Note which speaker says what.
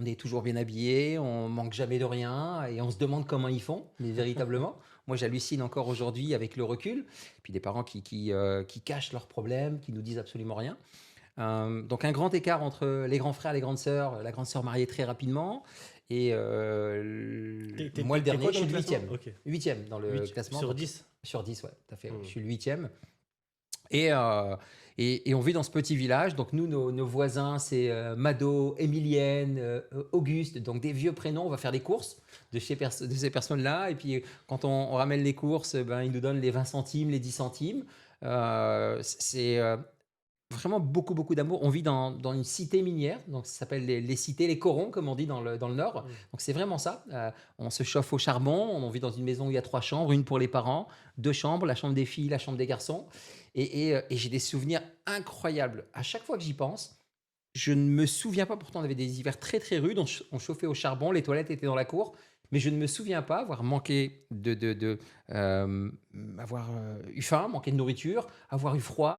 Speaker 1: on est toujours bien habillés, on manque jamais de rien et on se demande comment ils font, mais véritablement. Moi, j'hallucine encore aujourd'hui avec le recul. Puis des parents qui cachent leurs problèmes, qui nous disent absolument rien. Donc un grand écart entre les grands frères, les grandes sœurs, la grande sœur mariée très rapidement et moi le
Speaker 2: T'es
Speaker 1: dernier,
Speaker 2: quoi
Speaker 1: je
Speaker 2: dans
Speaker 1: suis
Speaker 2: le
Speaker 1: le
Speaker 2: classement?
Speaker 1: huitième.
Speaker 2: Ok.
Speaker 1: Huitième dans le
Speaker 2: 8
Speaker 1: classement,
Speaker 2: sur
Speaker 1: donc
Speaker 2: 10.
Speaker 1: sur 10, ouais, tout à fait, ouais. Je
Speaker 2: Hmm.
Speaker 1: suis le huitième. Et, et on vit dans ce petit village. Donc nous, nos voisins, c'est Mado, Emilienne, Auguste, donc des vieux prénoms. On va faire des courses de ces personnes-là. Et puis quand on ramène les courses, ben, ils nous donnent les 20 centimes, les 10 centimes. C'est vraiment beaucoup, beaucoup d'amour. On vit dans une cité minière, donc ça s'appelle les cités, les corons, comme on dit dans le Nord.
Speaker 2: Hmm.
Speaker 1: Donc c'est vraiment ça. On se chauffe au charbon, on vit dans une maison où il y a 3 chambres, une pour les parents, 2 chambres, la chambre des filles, la chambre des garçons. Et j'ai des souvenirs incroyables. À chaque fois que j'y pense, je ne me souviens pas, pourtant on avait des hivers très très rudes, on chauffait au charbon, les toilettes étaient dans la cour, mais je ne me souviens pas avoir manqué avoir eu faim, manqué de nourriture, avoir eu froid.